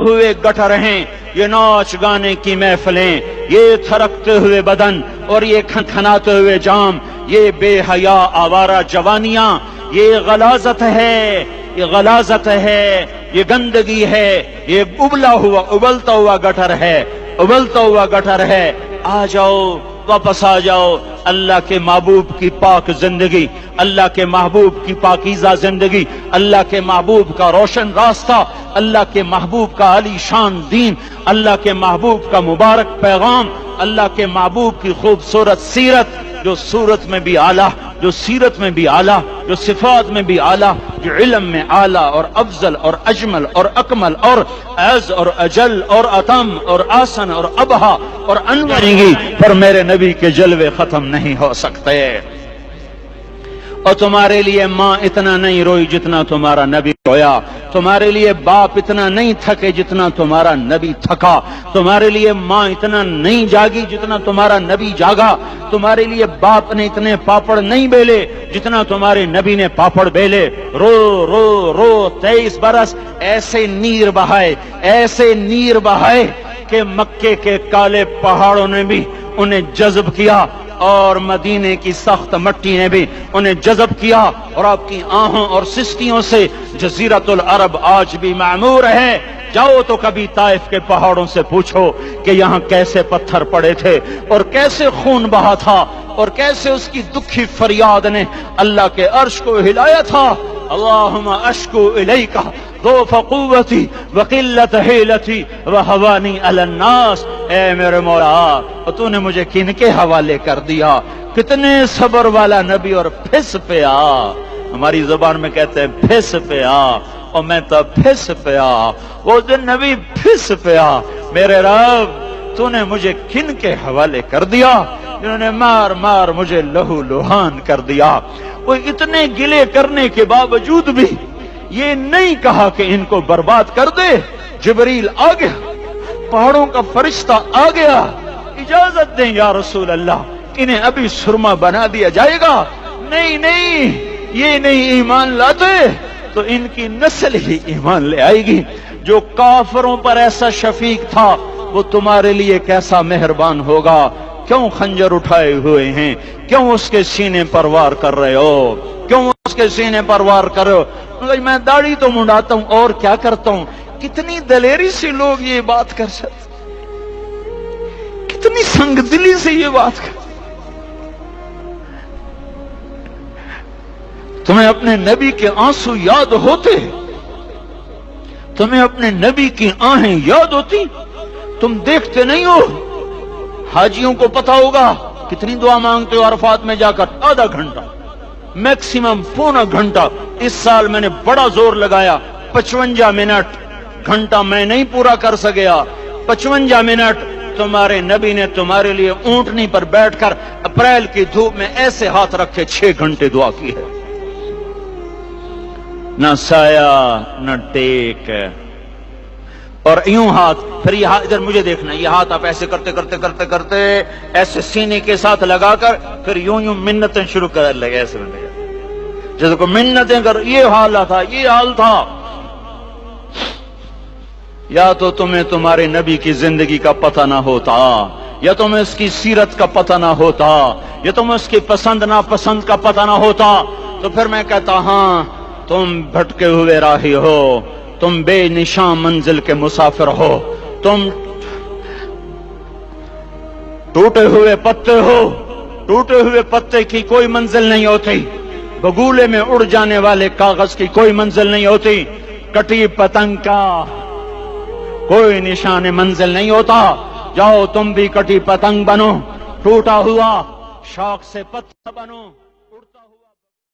ہوئے گٹر ہیں، یہ ناچ گانے کی محفلیں، یہ تھرکتے ہوئے بدن اور یہ کھنکھناتے ہوئے جام، یہ بے حیا آوارہ جوانیاں، یہ غلاظت ہے، یہ غلاظت ہے، یہ گندگی ہے، یہ ابلتا ہوا گٹر ہے، ابلتا ہوا گٹر ہے۔ آ جاؤ، واپس آ جاؤ، اللہ کے محبوب کی پاک زندگی، اللہ کے محبوب کی پاکیزہ زندگی، اللہ کے محبوب کا روشن راستہ، اللہ کے محبوب کا علی شان دین، اللہ کے محبوب کا مبارک پیغام، اللہ کے محبوب کی خوبصورت سیرت، جو صورت میں بھی اعلیٰ، جو سیرت میں بھی اعلیٰ، جو صفات میں بھی اعلیٰ، جو علم میں اعلیٰ اور افضل اور اجمل اور اکمل اور اعز اور اجل اور اتم اور آسن اور ابہا اور انور گی، پر میرے نبی کے جلوے ختم نہیں ہو سکتے۔ اور تمہارے لیے ماں اتنا نہیں روئی جتنا تمہارا نبی رویا، تمہارے لیے باپ اتنا نہیں تھکے جتنا تمہارا نبی تھکا، تمہارے لیے ماں اتنا نہیں جاگی جتنا تمہارا نبی جاگا، تمہارے لیے باپ نے اتنے پاپڑ نہیں بیلے جتنا تمہارے نبی نے پاپڑ بیلے۔ رو رو رو 23 برس ایسے نیر بہائے، ایسے نیر بہائے کہ مکے کے کالے پہاڑوں نے بھی انہیں جذب کیا اور مدینے کی سخت مٹی نے بھی انہیں جذب کیا، اور آپ کی آہوں اور سستیوں سے جزیرۃ العرب آج بھی معمور ہے۔ جاؤ تو کبھی طائف کے پہاڑوں سے پوچھو کہ یہاں کیسے پتھر پڑے تھے اور کیسے خون بہا تھا اور کیسے اس کی دکھی فریاد نے اللہ کے عرش کو ہلایا تھا۔ اللہم اشکو الیک ضعف قوتی وقلت حیلتی وہوانی علی الناس، اے میرے مولا تو نے مجھے کن کے حوالے کر دیا، کتنے صبر والا نبی، اور پھس پہ آ، ہماری زبان میں کہتے ہیں پھس پہ آ، اور میں تو پھس پہ آ، وہ دن نبی پھس پہ آ، میرے رب تو نے مجھے کن کے حوالے کر دیا جنہوں نے مار مار مجھے لہو لہان کر دیا۔ وہ اتنے گلے کرنے کے باوجود بھی یہ نہیں کہا کہ ان کو برباد کر دے۔ جبریل آ گیا، پہاڑوں کا فرشتہ آ گیا، اجازت دیں یا رسول اللہ، انہیں ابھی سرما بنا دیا جائے گا۔ نہیں نہیں، یہ نہیں ایمان لاتے تو ان کی نسل ہی ایمان لے آئے گی۔ جو کافروں پر ایسا شفیق تھا وہ تمہارے لیے کیسا مہربان ہوگا۔ کیوں خنجر اٹھائے ہوئے ہیں؟ کیوں اس کے سینے پر وار کر رہے ہو؟ کیوں اس کے سینے پر وار کر رہے ہو؟ میں داڑھی تو منڈاتا ہوں اور کیا کرتا ہوں۔ کتنی دلیری سے لوگ یہ بات کر سکتے، کتنی سنگ دلی سے یہ بات کر۔ تمہیں اپنے نبی کے آنسو یاد ہوتے؟ تمہیں اپنے نبی کی آہیں یاد ہوتی؟ تم دیکھتے نہیں ہو؟ حاجیوں کو پتا ہوگا کتنی دعا مانگتے ہو عرفات میں جا کر؟ آدھا گھنٹہ، میکسیمم پونا گھنٹہ۔ اس سال میں نے بڑا زور لگایا، 55 منٹ، گھنٹہ میں نہیں پورا کر سکیا، 55 منٹ تمہارے نبی نے تمہارے لیے اونٹنی پر بیٹھ کر اپریل کی دھوپ میں ایسے ہاتھ رکھے 6 گھنٹے دعا کی ہے۔ نہ سایہ نہ ٹیک، اور یوں ہاتھ، پھر یہ ہاتھ ادھر مجھے دیکھنا، یہ ہاتھ آپ ایسے کرتے کرتے کرتے کرتے ایسے سینے کے ساتھ لگا کر پھر یوں یوں منتیں شروع کر لگے، ایسے میں جیسے کو منتیں کر۔ یہ حال تھا، یہ حال تھا۔ یا تو تمہیں تمہارے نبی کی زندگی کا پتہ نہ ہوتا، یا تمہیں اس کی سیرت کا پتہ نہ ہوتا، یا تمہیں اس کی پسند ناپسند کا پتہ نہ ہوتا، تو پھر میں کہتا ہاں تم بھٹکے ہوئے راہی ہو، تم بے نشان منزل کے مسافر ہو، تم ٹوٹے ہوئے پتے ہو، ٹوٹے ہوئے پتے کی کوئی منزل نہیں ہوتی، بگولے میں اڑ جانے والے کاغذ کی کوئی منزل نہیں ہوتی، کٹی پتنگ کا کوئی نشان منزل نہیں ہوتا۔ جاؤ تم بھی کٹی پتنگ بنو، ٹوٹا ہوا شوق سے پتہ بنو۔